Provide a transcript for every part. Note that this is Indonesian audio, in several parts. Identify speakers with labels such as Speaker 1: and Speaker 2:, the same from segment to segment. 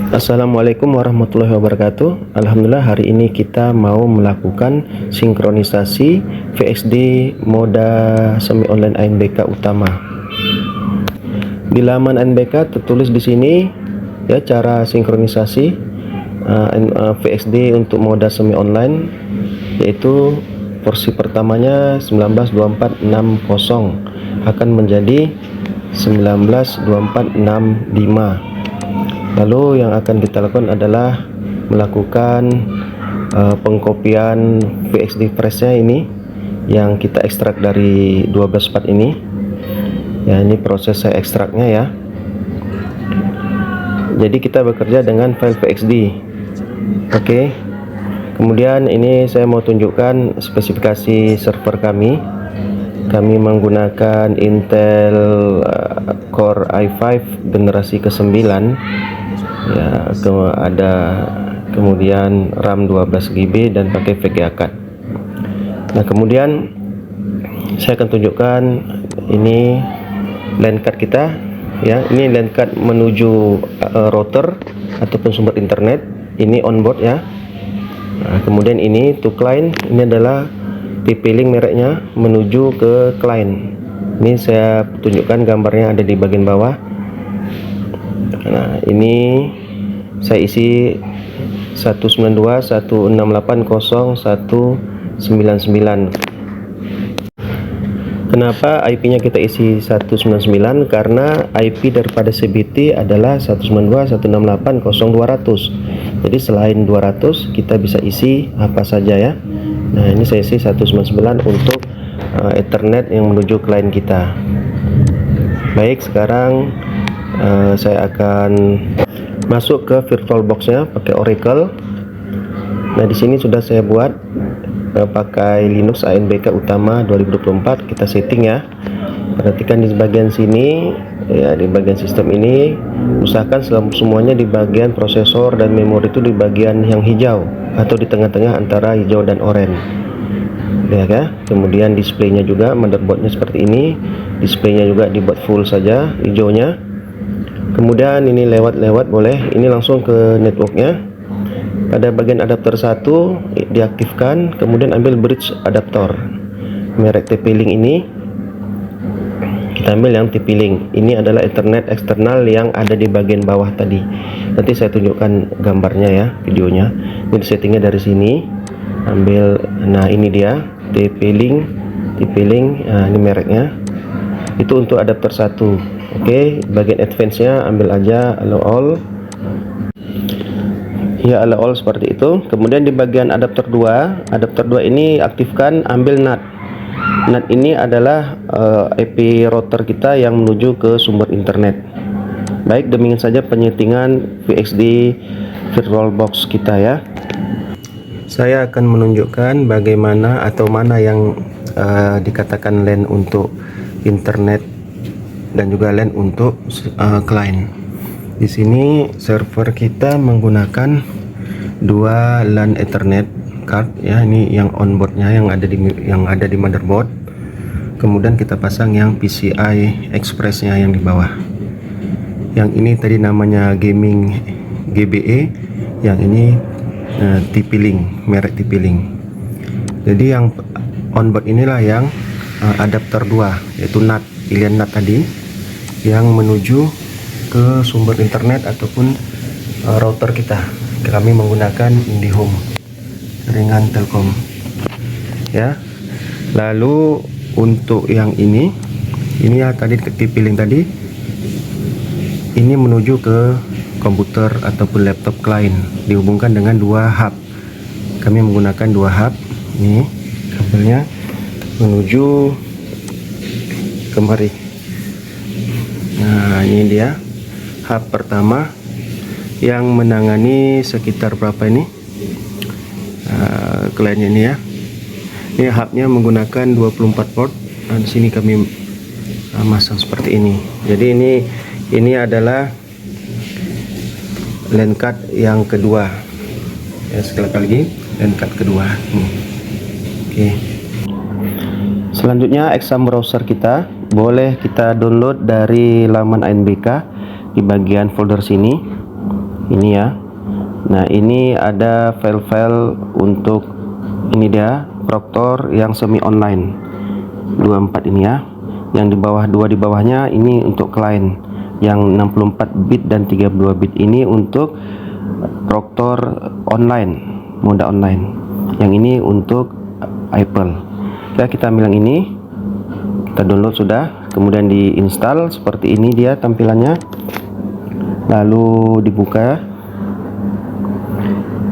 Speaker 1: Assalamualaikum warahmatullahi wabarakatuh. Alhamdulillah, hari ini kita mau melakukan sinkronisasi VXD moda semi online ANBK utama. Di laman ANBK tertulis di sini ya cara sinkronisasi VXD untuk moda semi online, yaitu porsi pertamanya 192460 akan menjadi 192465. Lalu yang akan kita lakukan adalah melakukan pengkopian VXD freshnya ini yang kita ekstrak dari 12 part ini ya. Ini proses saya ekstraknya ya. Jadi kita bekerja dengan file VXD. Oke. Kemudian ini saya mau tunjukkan spesifikasi server kami. Kami menggunakan Intel Core i5 generasi ke-9 ya, kemudian RAM 12GB dan pakai VGA card. Nah, kemudian saya akan tunjukkan ini LAN card kita ya. Ini LAN card menuju router ataupun sumber internet, ini onboard ya. Nah, kemudian ini to client, ini adalah TP-Link mereknya menuju ke client. Ini saya tunjukkan gambarnya ada di bagian bawah. Nah, ini saya isi 192.168.0.199. Kenapa IP-nya kita isi 199? Karena IP daripada CBT adalah 192.168.0.200. Jadi selain 200 kita bisa isi apa saja ya. Nah, ini saya isi 199 untuk Ethernet yang menuju klien kita. Baik, sekarang saya akan masuk ke VirtualBox-nya pakai Oracle. Nah, di sini sudah saya buat pakai Linux ANBK utama 2024. Kita setting ya. Perhatikan di bagian sini ya, di bagian sistem ini usahakan semuanya di bagian prosesor dan memori itu di bagian yang hijau atau di tengah-tengah antara hijau dan oranye ya. Kemudian displaynya juga, motherboardnya seperti ini, displaynya juga dibuat full saja hijaunya. Kemudian ini lewat boleh, ini langsung ke networknya. Pada bagian adapter 1 diaktifkan, kemudian ambil bridge adapter merek TP-Link ini. Kita ambil yang TP-Link. Ini adalah Ethernet eksternal yang ada di bagian bawah tadi. Nanti saya tunjukkan gambarnya ya, videonya. Ini settingnya dari sini. Ambil, nah ini dia TP-Link. Nah, ini mereknya. Itu untuk adapter 1. Oke, bagian advance-nya ambil aja allow all. Ya, allow all seperti itu. Kemudian di bagian adapter 2 ini aktifkan, ambil NAT. NAT ini adalah IP router kita yang menuju ke sumber internet. Baik, demikian saja penyetingan VXD VirtualBox kita ya. Saya akan menunjukkan bagaimana atau mana yang dikatakan LAN untuk internet dan juga LAN untuk client. Di sini server kita menggunakan dua LAN Ethernet card ya. Ini yang onboardnya yang ada di motherboard. Kemudian kita pasang yang PCI Express-nya yang di bawah. Yang ini tadi namanya gaming GBE, yang ini TP-Link, merek TP-Link. Jadi yang onboard inilah yang adapter 2, yaitu NAT, pilihan NAT tadi yang menuju ke sumber internet ataupun router kita. Kami menggunakan IndiHome jaringan Telkom ya. Lalu untuk yang ini ya tadi TP-Link tadi, ini menuju ke komputer ataupun laptop klien, dihubungkan dengan dua hub. Kami menggunakan dua hub. Ini kabelnya menuju kemari. Nah, ini dia hub pertama yang menangani sekitar berapa ini kliennya ini ya. Ini hubnya menggunakan 24 port. Nah, di sini kami masang seperti ini. Jadi ini adalah LAN card yang kedua ya. Sekali lagi LAN card kedua. Oke. Selanjutnya exam browser kita boleh kita download dari laman ANBK di bagian folder sini. ini ya. Nah, ini ada file-file untuk ini dia Proctor yang semi online 24 ini ya. Yang di bawah, dua di bawahnya ini untuk klien yang 64 bit dan 32 bit, ini untuk Proctor online, mode online. Yang ini untuk Apple. Ya, kita ambil yang ini, kita download sudah, kemudian diinstal. Seperti ini dia tampilannya, lalu dibuka.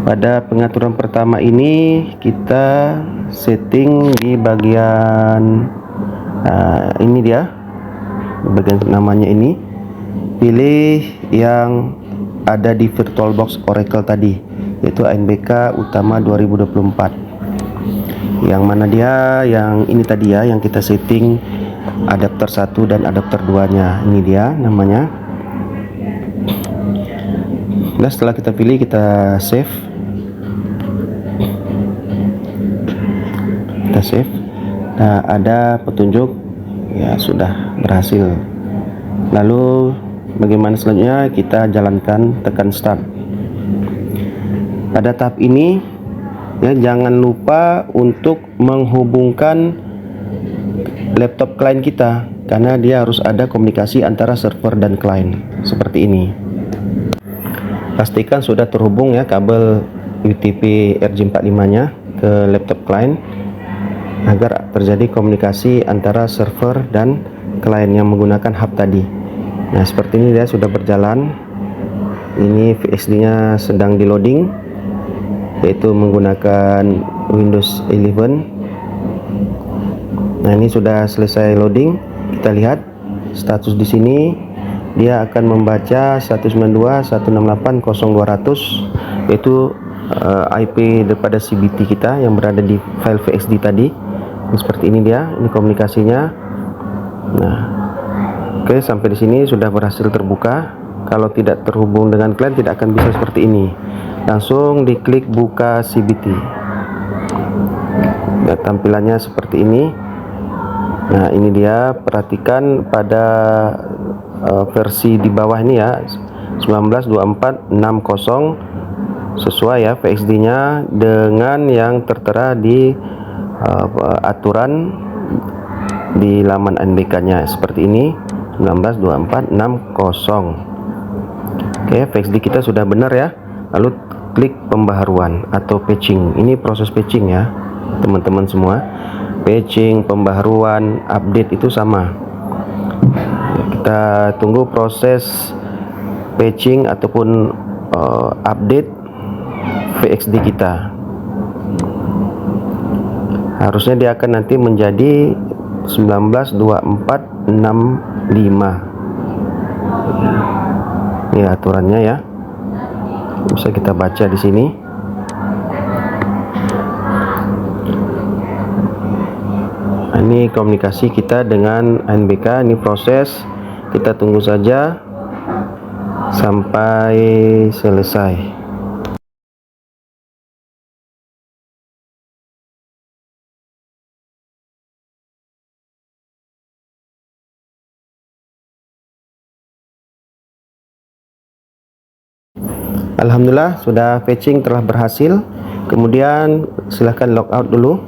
Speaker 1: Pada pengaturan pertama ini kita setting di bagian ini dia, di bagian namanya ini, pilih yang ada di VirtualBox Oracle tadi, yaitu ANBK Utama 2024. Yang mana dia, yang ini tadi ya, yang kita setting adapter 1 dan adapter 2 nya. Ini dia namanya. Nah, setelah kita pilih, kita save. Kita save. Nah, ada petunjuk ya, sudah berhasil. Lalu bagaimana selanjutnya? Kita jalankan, tekan start. Pada tahap ini ya, jangan lupa untuk menghubungkan laptop klien kita, karena dia harus ada komunikasi antara server dan klien seperti ini. Pastikan sudah terhubung ya kabel UTP RJ45 nya ke laptop klien, agar terjadi komunikasi antara server dan klien yang menggunakan hub tadi. Nah, seperti ini dia sudah berjalan. Ini VSD nya sedang di loading, yaitu menggunakan Windows 11. Nah, ini sudah selesai loading. Kita lihat status di sini, dia akan membaca 192.168.0.200, yaitu IP daripada CBT kita yang berada di file VSD tadi. Seperti ini dia, ini komunikasinya. Nah, oke, sampai di sini sudah berhasil terbuka. Kalau tidak terhubung dengan klien, tidak akan bisa seperti ini. Langsung diklik buka CBT. Nah, tampilannya seperti ini. Nah, ini dia, perhatikan pada versi di bawah ini ya, 19.24.60 sesuai ya VXD nya dengan yang tertera di aturan di laman ANBK nya seperti ini, 19.24.60. Oke, VXD kita sudah benar ya. Lalu klik pembaharuan atau patching. Ini proses patching ya teman-teman semua. Patching, pembaharuan, update itu sama. Kita tunggu proses patching ataupun update VXD kita. Harusnya dia akan nanti menjadi 19.24.65. Ini aturannya ya, bisa kita baca di sini. Ini komunikasi kita dengan ANBK. Ini proses, kita tunggu saja sampai selesai. Alhamdulillah sudah patching telah berhasil. Kemudian silahkan logout dulu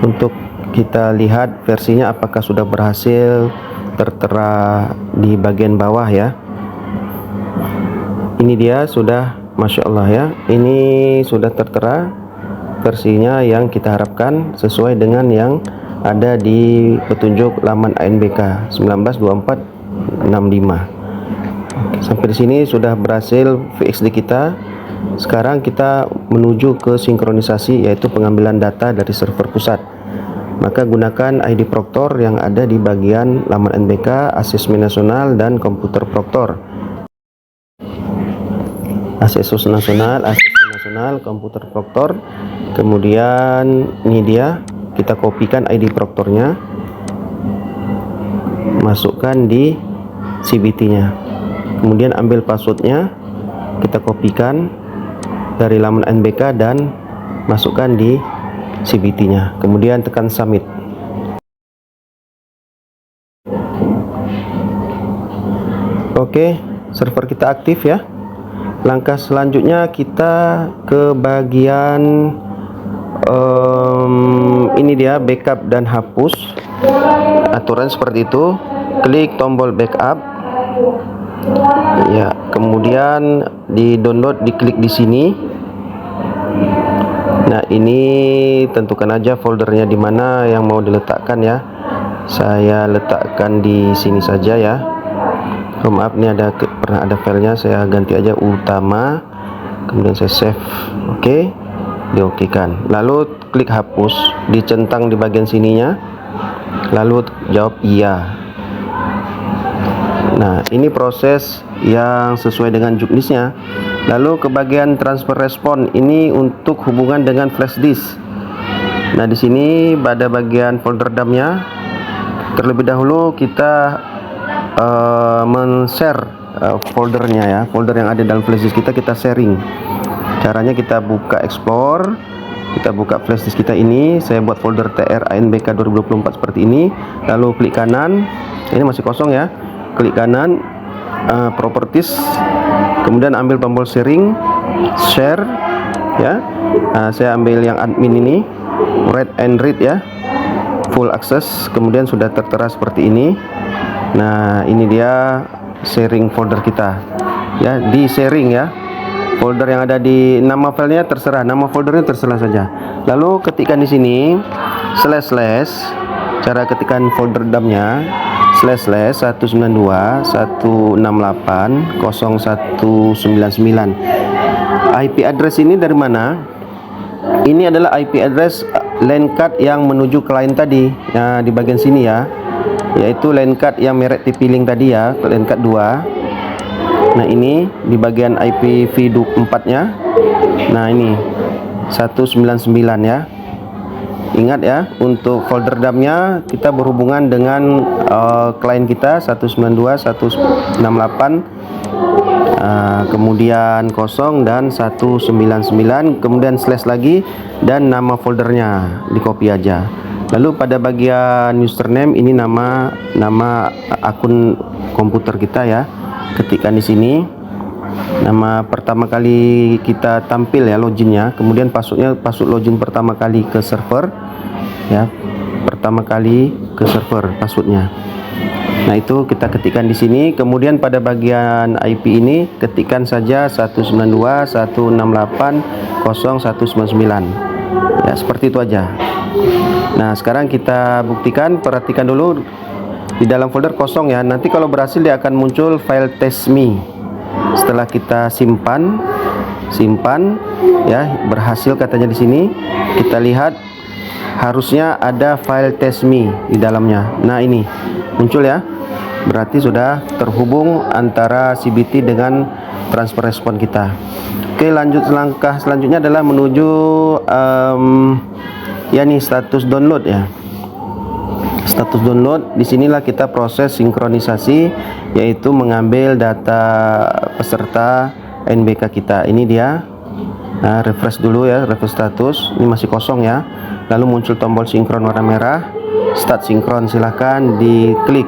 Speaker 1: untuk kita lihat versinya apakah sudah berhasil tertera di bagian bawah ya. Ini dia sudah, Masya Allah ya, ini sudah tertera versinya yang kita harapkan sesuai dengan yang ada di petunjuk laman ANBK 19.24.65. Sampai di sini sudah berhasil VXD kita. Sekarang kita menuju ke sinkronisasi, yaitu pengambilan data dari server pusat. Maka gunakan ID Proctor yang ada di bagian laman ANBK, Asesmen Nasional dan Komputer Proctor. Asesmen Nasional, Komputer Proctor. Kemudian ini dia, kita kopikan ID Proctornya, masukkan di CBT-nya. Kemudian ambil passwordnya, kita kopikan dari laman ANBK dan masukkan di CBT-nya. Kemudian tekan submit. Oke, server kita aktif ya. Langkah selanjutnya kita ke bagian ini dia, backup dan hapus. Aturan seperti itu, klik tombol backup ya, kemudian di download, diklik di sini. Nah, ini tentukan aja foldernya di mana yang mau diletakkan ya. Saya letakkan di sini saja ya. Oh, maaf, ini pernah ada filenya, saya ganti aja utama, kemudian saya save. Oke, diokekan. Lalu klik hapus, dicentang di bagian sininya, lalu jawab iya. Nah, ini proses yang sesuai dengan juknisnya. Lalu ke bagian transfer respon, ini untuk hubungan dengan flash disk. Nah, di sini pada bagian folder dump-nya, terlebih dahulu kita men-share foldernya ya, folder yang ada dalam flash disk kita sharing. Caranya kita buka explore, kita buka flash disk kita ini. Saya buat folder TR ANBK 2024 seperti ini. Lalu klik kanan, ini masih kosong ya. Klik kanan, properties, kemudian ambil tombol sharing, share ya. Saya ambil yang admin ini, read and read ya, full access, kemudian sudah tertera seperti ini. Nah, ini dia sharing folder kita ya, di sharing ya. Folder yang ada di nama filenya terserah, nama foldernya terserah saja. Lalu ketikkan di sini slash, cara ketikkan folder dump-nya slash 192.168.0199. IP address ini dari mana? Ini adalah IP address LAN card yang menuju klien tadi ya, di bagian sini ya, yaitu LAN card yang merek TP-Link tadi ya, LAN card 2. Nah, ini di bagian IPv4 nya. Nah, ini 199 ya. Ingat ya, untuk folder dump-nya kita berhubungan dengan klien kita 192.168, kemudian 0 dan 199, kemudian slash lagi, dan nama foldernya di copy aja. Lalu pada bagian username, ini nama akun komputer kita ya. Ketikkan di sini nama pertama kali kita tampil ya, loginnya, kemudian password login pertama kali ke server ya, pertama kali ke server passwordnya. Nah, itu kita ketikkan di sini. Kemudian pada bagian IP ini ketikkan saja 192.168.0199 ya, seperti itu aja. Nah, sekarang kita buktikan, perhatikan dulu di dalam folder kosong ya. Nanti kalau berhasil dia akan muncul file test.me. Setelah kita simpan ya, berhasil katanya di sini. Kita lihat harusnya ada file test.me di dalamnya. Nah, ini muncul ya. Berarti sudah terhubung antara CBT dengan transfer respon kita. Oke, lanjut, langkah selanjutnya adalah menuju ya nih, status download ya. Status download, disinilah kita proses sinkronisasi, yaitu mengambil data peserta NBK kita. Ini dia. Nah, refresh dulu ya, refresh status. Ini masih kosong ya. Lalu muncul tombol sinkron warna merah, start sinkron. Silahkan diklik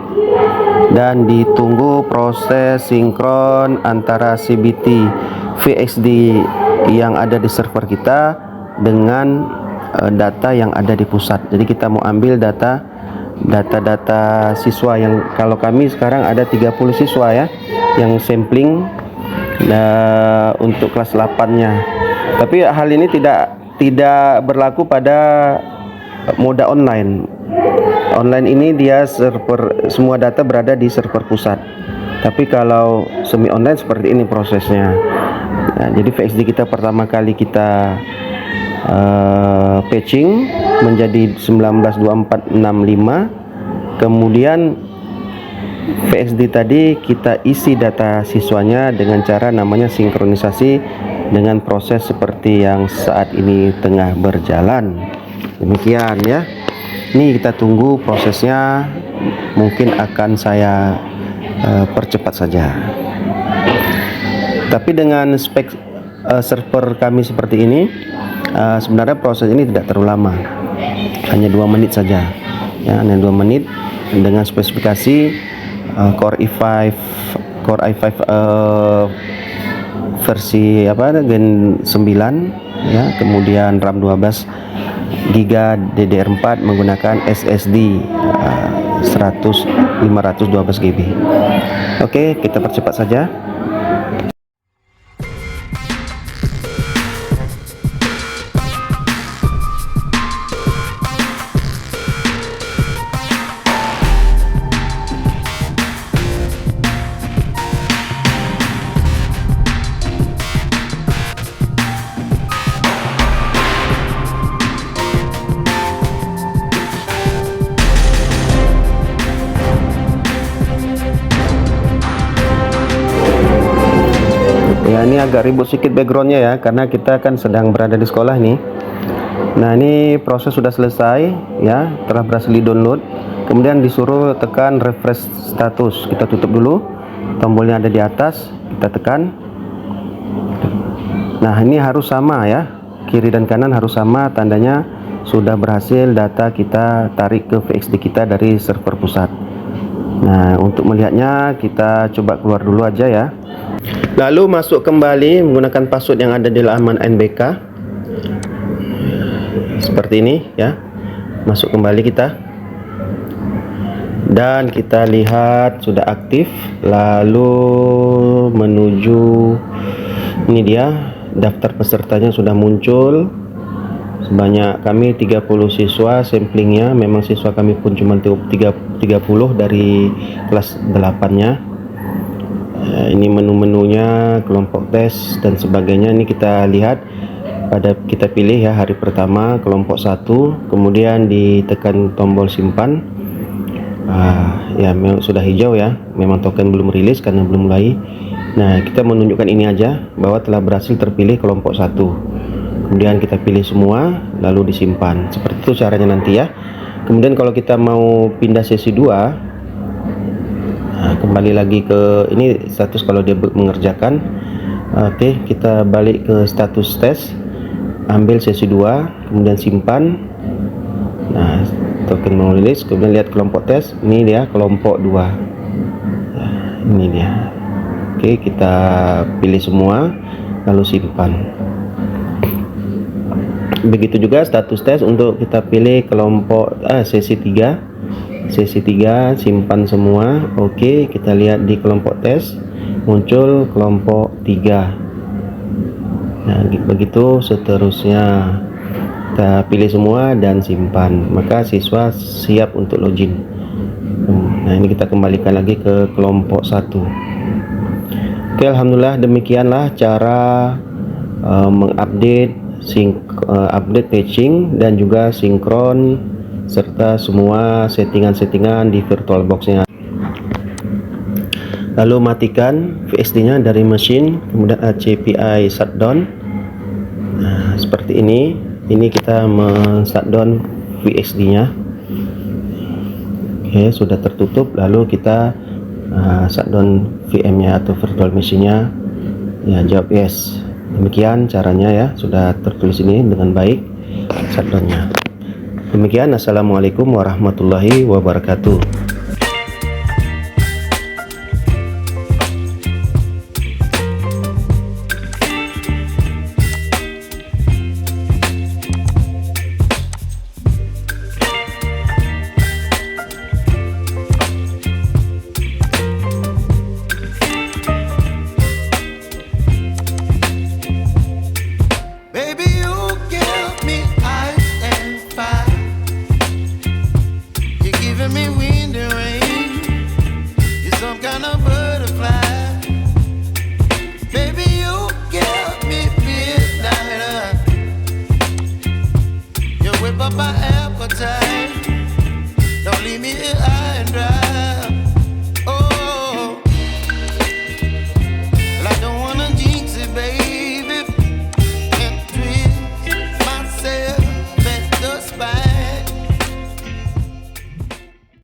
Speaker 1: dan ditunggu proses sinkron antara CBT VXD yang ada di server kita dengan data yang ada di pusat. Jadi kita mau ambil data siswa yang, kalau kami sekarang ada 30 siswa ya, yang sampling untuk kelas 8-nya. Tapi hal ini tidak berlaku pada moda online. Online ini dia server, semua data berada di server pusat. Tapi kalau semi online seperti ini prosesnya. Nah, jadi VXD kita pertama kali kita patching menjadi 192465, kemudian VXD tadi kita isi data siswanya dengan cara namanya sinkronisasi dengan proses seperti yang saat ini tengah berjalan. Demikian ya. Ini kita tunggu prosesnya, mungkin akan saya percepat saja. Tapi dengan spek server kami seperti ini, sebenarnya proses ini tidak terlalu lama, hanya 2 menit saja ya, hanya 2 menit dengan spesifikasi Core i5 Core i5 versi Gen 9 ya, kemudian RAM 12 GB DDR4 menggunakan SSD 512 GB. Oke, kita percepat saja. Ya, ini agak ribut sedikit backgroundnya ya, karena kita kan sedang berada di sekolah nih. Nah, ini proses sudah selesai ya, telah berhasil di download. Kemudian disuruh tekan refresh status. Kita tutup dulu, tombolnya ada di atas, kita tekan. Nah, ini harus sama ya, kiri dan kanan harus sama, tandanya sudah berhasil data kita tarik ke VXD kita dari server pusat. Nah, untuk melihatnya kita coba keluar dulu aja ya. Lalu masuk kembali menggunakan password yang ada di laman NBK seperti ini ya. Masuk kembali kita, dan kita lihat sudah aktif. Lalu menuju ini dia, daftar pesertanya sudah muncul. Sebanyak kami 30 siswa samplingnya. Memang siswa kami pun cuma 30 dari kelas 8-nya. Ini menu-menunya, kelompok tes dan sebagainya. Ini kita lihat, kita pilih ya hari pertama kelompok 1, kemudian ditekan tombol simpan. Ya memang sudah hijau ya, memang token belum rilis karena belum mulai. Nah, kita menunjukkan ini aja bahwa telah berhasil terpilih kelompok 1. Kemudian kita pilih semua lalu disimpan. Seperti itu caranya nanti ya. Kemudian kalau kita mau pindah sesi 2, kembali lagi ke ini status kalau dia mengerjakan. Oke, kita balik ke status tes, ambil sesi 2, kemudian simpan. Nah, token mau rilis, kemudian lihat kelompok tes, ini dia kelompok 2. Ini dia. Oke, kita pilih semua lalu simpan. Begitu juga status tes untuk kita pilih kelompok sesi 3. Sesi 3 simpan semua. Oke, kita lihat di kelompok tes muncul kelompok 3. Nah, begitu seterusnya. Kita pilih semua dan simpan, maka siswa siap untuk login. Nah, ini kita kembalikan lagi ke kelompok 1. Oke, alhamdulillah demikianlah cara mengupdate update patching dan juga sinkron serta semua settingan-settingan di VirtualBox-nya. Lalu matikan VXD-nya dari mesin, kemudian CPI shutdown. Nah, seperti ini. Ini kita men-shutdown VXD-nya. Oke, sudah tertutup. Lalu kita shutdown VM-nya atau virtual machine-nya. Ya, jawab yes. Demikian caranya ya, sudah tertulis ini dengan baik shutdown-nya. Demikian, assalamualaikum warahmatullahi wabarakatuh.